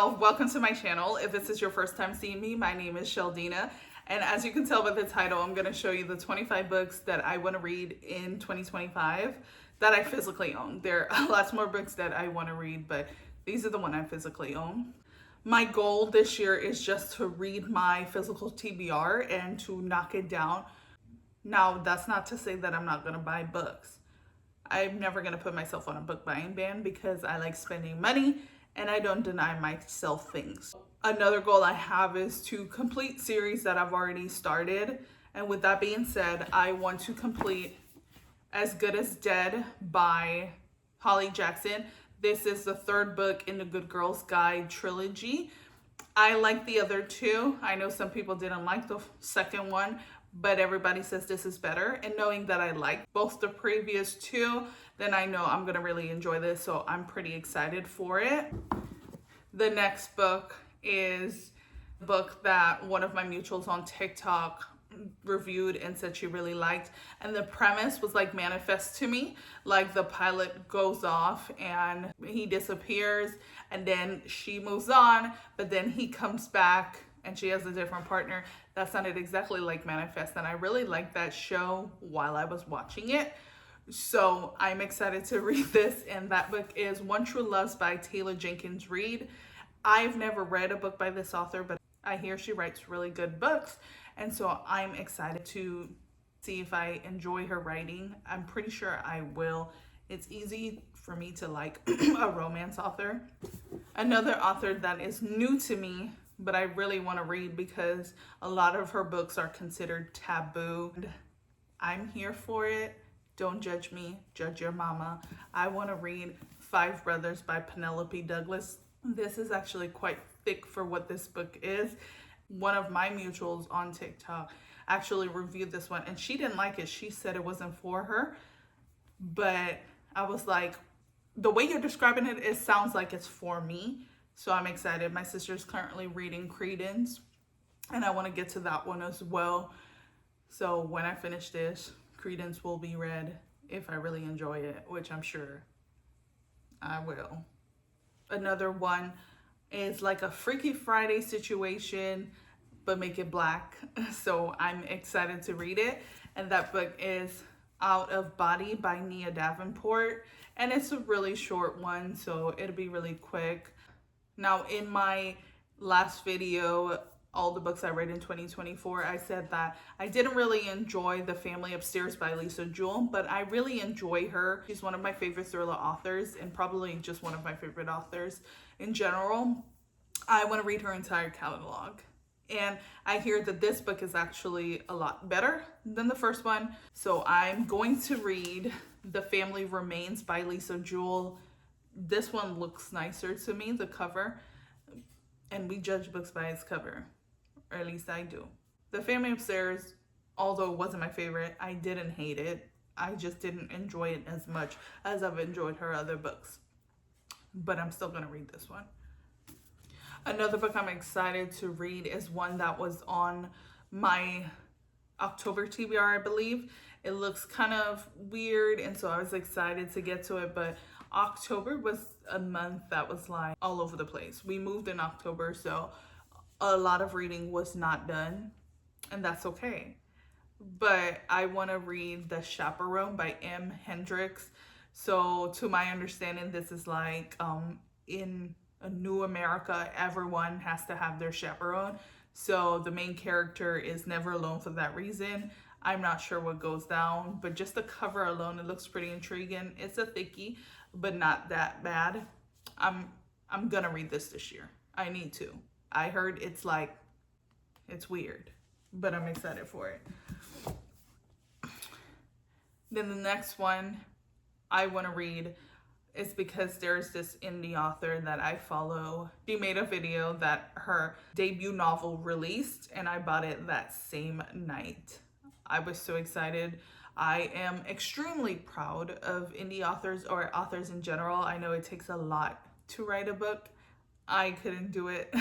y'all, welcome to my channel. If this is your first time seeing me, my name is Sheldina, and as you can tell by the title, I'm going to show you the 25 books that I want to read in 2025 that I physically own. There are lots more books that I want to read, but these are the ones I physically own. My goal this year is just to read my physical TBR and to knock it down. Now, that's not to say that I'm not going to buy books. I'm never going to put myself on a book buying ban because I like spending money and I don't deny myself things. Another goal I have is to complete series that I've already started. And with that being said, I want to complete As Good as Dead by Holly Jackson. This is the third book in the Good Girls Guide trilogy. I like the other two. I know some people didn't like the second one, but everybody says this is better. And knowing that I like both the previous two, then I know I'm gonna really enjoy this, so I'm pretty excited for it. The next book is a book that one of my mutuals on TikTok reviewed and said she really liked, and the premise was like manifest to me. Like the pilot goes off and he disappears and then she moves on, but then he comes back and she has a different partner. That sounded exactly like Manifest, and I really liked that show while I was watching it. So I'm excited to read this, and that book is One True Loves by Taylor Jenkins Reid. I've never read a book by this author, but I hear she writes really good books, and so I'm excited to see if I enjoy her writing. I'm pretty sure I will. It's easy for me to like a romance author. Another author that is new to me, but I really want to read because a lot of her books are considered taboo. I'm here for it. Don't judge me, judge your mama. I want to read Five Brothers by Penelope Douglas. This is actually quite thick for what this book is. One of my mutuals on TikTok actually reviewed this one and she didn't like it. She said it wasn't for her, but I was like, the way you're describing it, it sounds like it's for me. So I'm excited. My sister's currently reading Credence and I want to get to that one as well. So when I finish this, Credence will be read if I really enjoy it, which I'm sure I will. Another one is like a Freaky Friday situation, but make it black. So I'm excited to read it. And that book is Out of Body by Nia Davenport. And it's a really short one, so it'll be really quick. Now, in my last video, all the books I read in 2024, I said that I didn't really enjoy The Family Upstairs by Lisa Jewell, but I really enjoy her. She's one of my favorite thriller authors and probably just one of my favorite authors in general. I want to read her entire catalog. And I hear that this book is actually a lot better than the first one. So I'm going to read The Family Remains by Lisa Jewell. This one looks nicer to me, the cover. And we judge books by its cover. Or at least I do. The Family Upstairs, although it wasn't my favorite, I didn't hate it. I just didn't enjoy it as much as I've enjoyed her other books. But I'm still going to read this one. Another book I'm excited to read is one that was on my October TBR, I believe. It looks kind of weird, and so I was excited to get to it, but October was a month that was like all over the place. We moved in October, so a lot of reading was not done, and that's okay. But I want to read The Chaperone by M. Hendricks. So to my understanding, this is like in a new America, everyone has to have their chaperone. So the main character is never alone for that reason. I'm not sure what goes down, but just the cover alone, it looks pretty intriguing. It's a thickie, but not that bad. I'm gonna read this year. I need to. I heard it's weird, but I'm excited for it. Then the next one I want to read is because there's this indie author that I follow. She made a video that her debut novel released, and I bought it that same night. I was so excited. I am extremely proud of indie authors or authors in general. I know it takes a lot to write a book. I couldn't do it.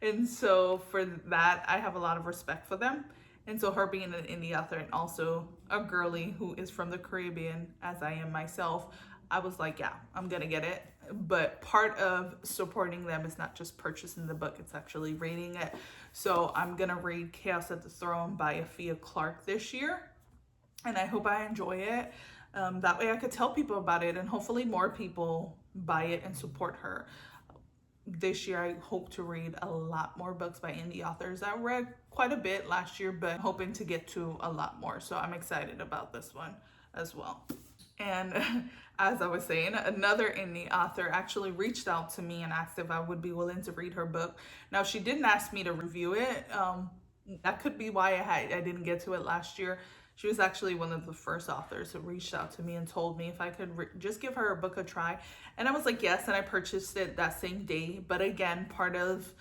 And so for that, I have a lot of respect for them. And so her being an indie author and also a girly who is from the Caribbean, as I am myself, I was like, yeah, I'm gonna get it. But part of supporting them is not just purchasing the book, it's actually reading it. So I'm gonna read Chaos at the Throne by Afia Clark this year, and I hope I enjoy it. That way I could tell people about it, and hopefully more people buy it and support her. This year I hope to read a lot more books by indie authors. I read quite a bit last year, but hoping to get to a lot more. So I'm excited about this one as well. And as I was saying, another indie author actually reached out to me and asked if I would be willing to read her book. Now, she didn't ask me to review it. That could be why I didn't get to it last year. She was actually one of the first authors who reached out to me and told me if I could just give her a book a try. And I was like, yes, and I purchased it that same day. But again, part of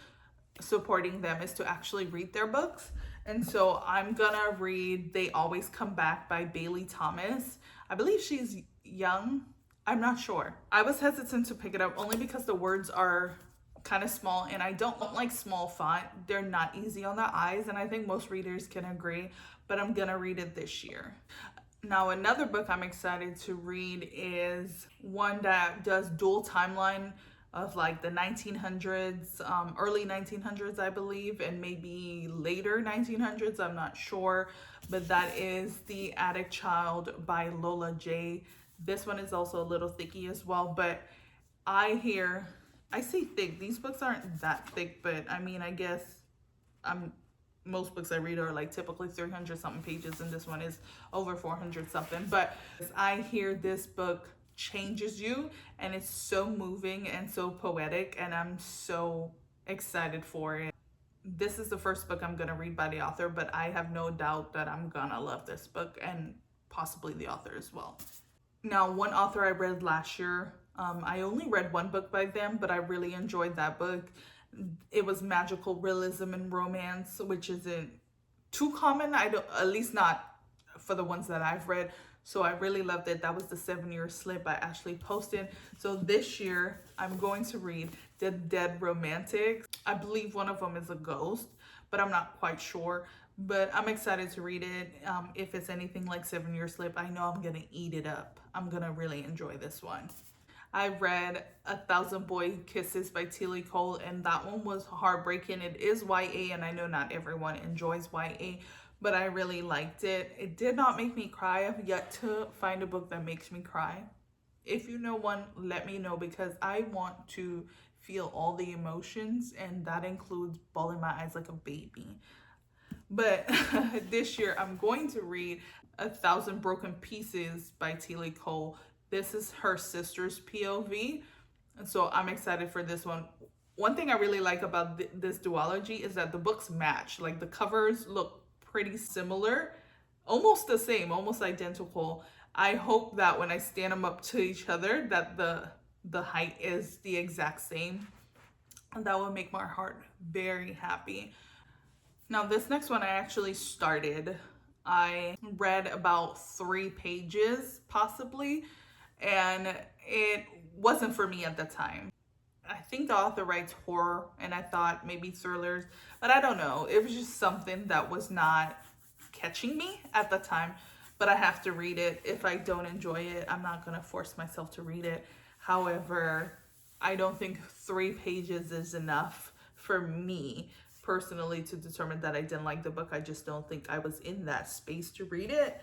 supporting them is to actually read their books. And so I'm gonna read They Always Come Back by Bailey Thomas. I believe she's young. I'm not sure. I was hesitant to pick it up only because the words are kind of small, and I don't like small font. They're not easy on the eyes, and I think most readers can agree, but I'm gonna read it this year. Now, another book I'm excited to read is one that does dual timeline of like the 1900s, early 1900s, I believe, and maybe later 1900s, I'm not sure, but that is The Attic Child by Lola J. This one is also a little thicky as well, but I say thick, these books aren't that thick, but I mean, I guess most books I read are like typically 300 something pages, and this one is over 400 something. But I hear this book changes you, and it's so moving and so poetic, and I'm so excited for it. This is the first book I'm gonna read by the author, but I have no doubt that I'm gonna love this book, and possibly the author as well. Now, one author I read last year, I only read one book by them, but I really enjoyed that book. It was magical realism and romance, which isn't too common, at least not for the ones that I've read. So I really loved it. That was The 7-Year Slip by Ashley Poston. So this year I'm going to read The Dead Romantics. I believe one of them is a ghost, but I'm not quite sure. But I'm excited to read it. If it's anything like 7-Year Slip, I know I'm gonna eat it up. I'm gonna really enjoy this one. I read A Thousand Boy Kisses by Tilly Cole, and that one was heartbreaking. It is YA, and I know not everyone enjoys YA, but I really liked it. It did not make me cry. I've yet to find a book that makes me cry. If you know one, let me know, because I want to feel all the emotions, and that includes bawling my eyes like a baby. But this year I'm going to read A Thousand Broken Pieces by Tilly Cole. This is her sister's POV, and so I'm excited for this one. One thing I really like about this duology is that the books match. Like, the covers look pretty similar, almost the same, almost identical. I hope that when I stand them up to each other, that the height is the exact same, and that will make my heart very happy. Now, this next one I actually started. I read about 3 pages possibly, and it wasn't for me at the time. I think the author writes horror, and I thought maybe thrillers, but I don't know. It was just something that was not catching me at the time, but I have to read it. If I don't enjoy it, I'm not gonna force myself to read it. However, I don't think 3 pages is enough for me personally to determine that I didn't like the book. I just don't think I was in that space to read it.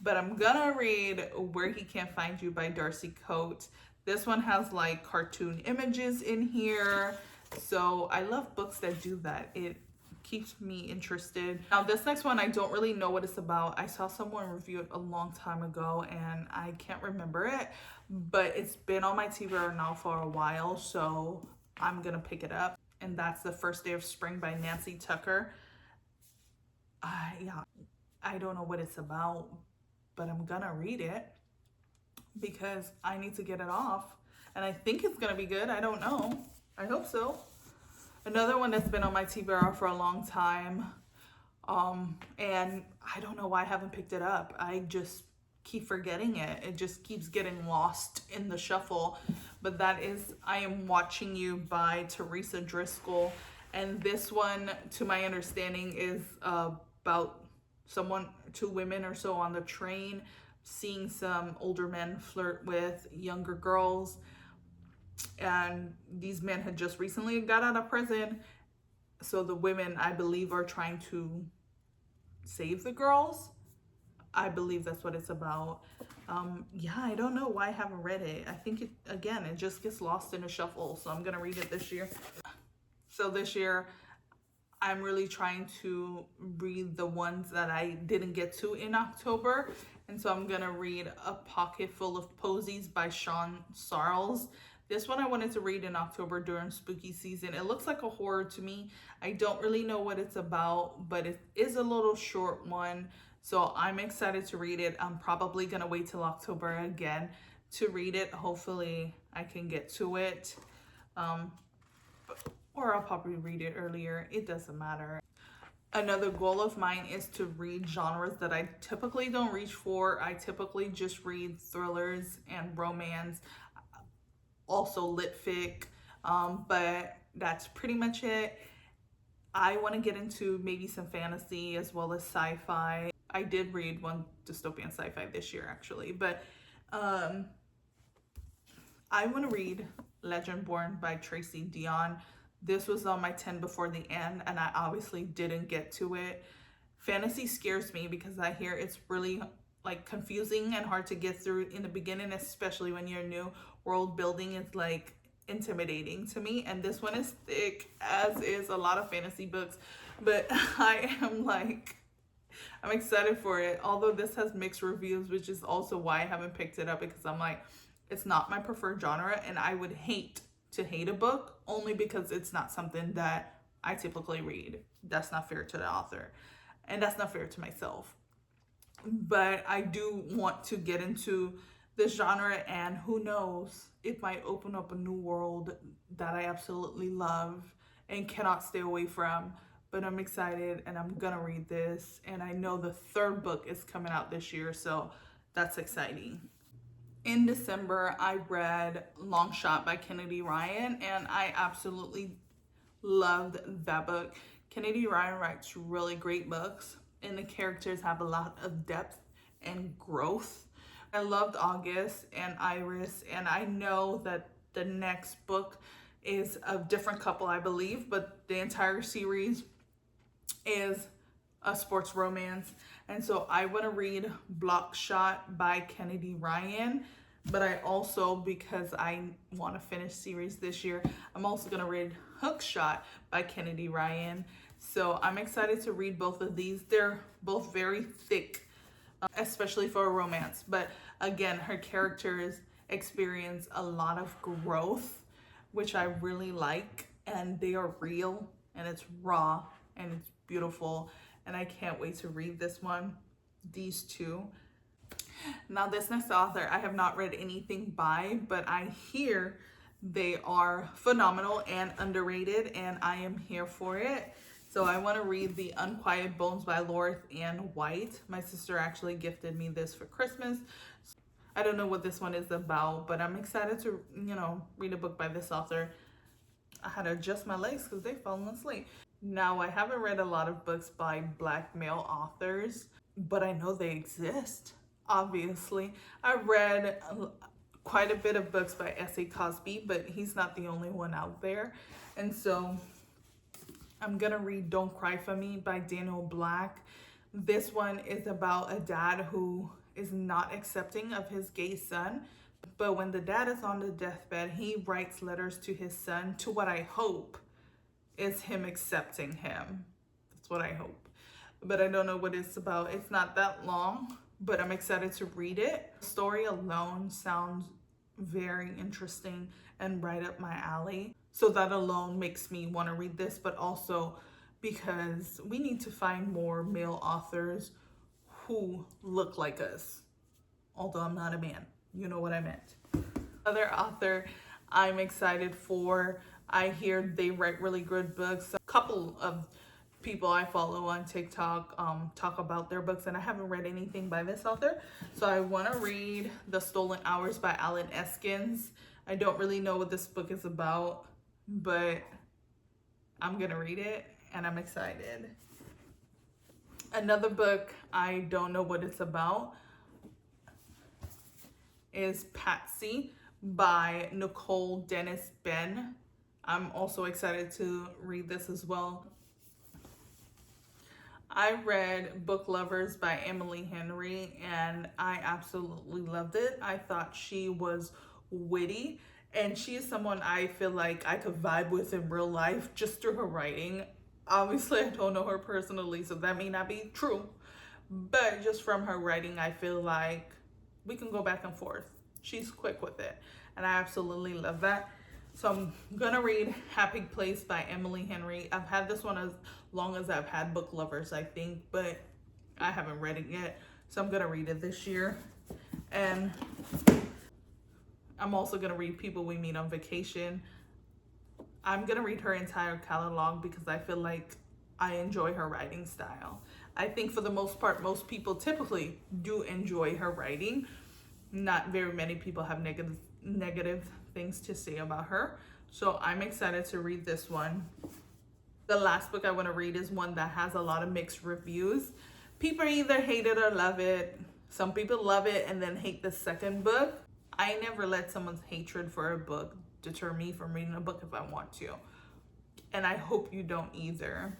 But I'm gonna read Where He Can't Find You by Darcy Coates. This one has like cartoon images in here, so I love books that do that. It keeps me interested. Now, this next one, I don't really know what it's about. I saw someone review it a long time ago, and I can't remember it, but it's been on my TBR now for a while, so I'm gonna pick it up. And that's The First Day of Spring by Nancy Tucker. Yeah, I don't know what it's about, but I'm gonna read it because I need to get it off. And I think it's gonna be good. I don't know. I hope so. Another one that's been on my TBR for a long time. And I don't know why I haven't picked it up. I just keep forgetting it. It just keeps getting lost in the shuffle. But that is I Am Watching You by Teresa Driscoll. And this one, to my understanding, is about 2 women or so on the train. seeing some older men flirt with younger girls. And these men had just recently got out of prison. So the women, I believe, are trying to save the girls. I believe that's what it's about. Yeah, I don't know why I haven't read it. I think it just gets lost in a shuffle. So I'm gonna read it this year. So this year, I'm really trying to read the ones that I didn't get to in October. And so I'm gonna read A Pocket Full of Posies by Sean Sarles. This one I wanted to read in October during spooky season. It looks like a horror to me. I don't really know what it's about, but it is a little short one. So I'm excited to read it. I'm probably gonna wait till October again to read it. Hopefully I can get to it. Or I'll probably read it earlier. It doesn't matter. Another goal of mine is to read genres that I typically don't reach for. I typically just read thrillers and romance, also lit fic, but that's pretty much it. I want to get into maybe some fantasy as well as sci-fi. I did read one dystopian sci-fi this year actually, but I want to read Legendborn by Tracy Deonn. This was on my 10 before the end, and I obviously didn't get to it. Fantasy scares me because I hear it's really like confusing and hard to get through in the beginning, especially when you're new. World building is like intimidating to me, and this one is thick, as is a lot of fantasy books, but I'm excited for it. Although this has mixed reviews, which is also why I haven't picked it up, because I'm like, it's not my preferred genre, and I would hate to hate a book only because it's not something that I typically read. That's not fair to the author, and that's not fair to myself. But I do want to get into this genre, and who knows, it might open up a new world that I absolutely love and cannot stay away from. But I'm excited, and I'm gonna read this, and I know the third book is coming out this year, so that's exciting. In December, I read Long Shot by Kennedy Ryan, and I absolutely loved that book. Kennedy Ryan writes really great books, and the characters have a lot of depth and growth. I loved August and Iris, and I know that the next book is a different couple, I believe, but the entire series is a sports romance. And so I want to read Block Shot by Kennedy Ryan, but I also, because I want to finish series this year, I'm also going to read Hook Shot by Kennedy Ryan. So I'm excited to read both of these. They're both very thick, especially for a romance. But again, her characters experience a lot of growth, which I really like, and they are real, and it's raw, and it's beautiful, and I can't wait to read this one, these two. Now this next author, I have not read anything by, but I hear they are phenomenal and underrated, and I am here for it. So I want to read The Unquiet Bones by Lorith Ann White. My sister actually gifted me this for Christmas. I don't know what this one is about, but I'm excited to, read a book by this author. I had to adjust my legs because they've fallen asleep. Now, I haven't read a lot of books by Black male authors, but I know they exist, obviously. I've read quite a bit of books by S.A. Cosby, but he's not the only one out there. And so I'm gonna read Don't Cry For Me by Daniel Black. This one is about a dad who is not accepting of his gay son, but when the dad is on the deathbed, he writes letters to his son to what I hope is him accepting him. That's what I hope. But I don't know what it's about. It's not that long, but I'm excited to read it. The story alone sounds very interesting and right up my alley. So that alone makes me want to read this, but also because we need to find more male authors who look like us. Although I'm not a man, you know what I meant. Other author I'm excited for, I hear they write really good books. A couple of people I follow on TikTok talk about their books, and I haven't read anything by this author. So I want to read The Stolen Hours by Alan Eskins. I don't really know what this book is about, but I'm gonna read it and I'm excited. Another book, I don't know what it's about. is Patsy by Nicole Dennis Benn. I'm also excited to read this as well. I read Book Lovers by Emily Henry, and I absolutely loved it. I thought she was witty, and she is someone I feel like I could vibe with in real life just through her writing. Obviously, I don't know her personally, so that may not be true, but just from her writing, I feel like we can go back and forth. She's quick with it, and I absolutely love that. So I'm gonna read Happy Place by Emily Henry. I've had this one as long as I've had Book Lovers, I think, but I haven't read it yet. So I'm gonna read it this year. And I'm also gonna read People We Meet on Vacation. I'm gonna read her entire catalog because I feel like I enjoy her writing style. I think for the most part, most people typically do enjoy her writing. Not very many people have negative things to say about her. So I'm excited to read this one. The last book I want to read is one that has a lot of mixed reviews. People either hate it or love it. Some people love it and then hate the second book. I never let someone's hatred for a book deter me from reading a book if I want to. And I hope you don't either.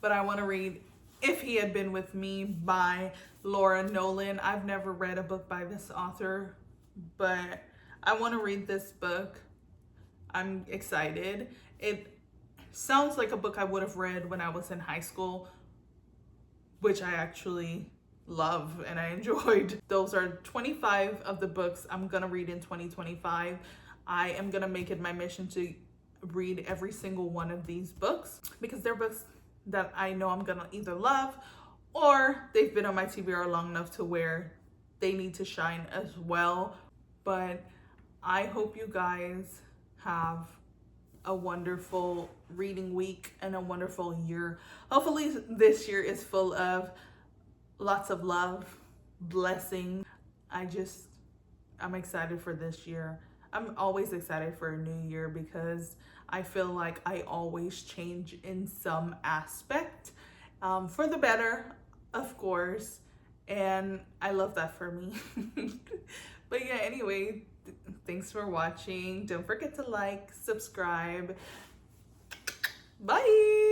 But I want to read If He Had Been With Me by Laura Nolan. I've never read a book by this author, but I want to read this book. I'm excited. It sounds like a book I would have read when I was in high school, which I actually love and I enjoyed. Those are 25 of the books I'm gonna read in 2025. I am gonna make it my mission to read every single one of these books because they're books that I know I'm gonna either love or they've been on my TBR long enough to where they need to shine as well. But I hope you guys have a wonderful reading week and a wonderful year. Hopefully this year is full of lots of love, blessing. I'm excited for this year. I'm always excited for a new year because I feel like I always change in some aspect, for the better, of course. And I love that for me. But yeah, anyway, thanks for watching. Don't forget to like, subscribe. Bye.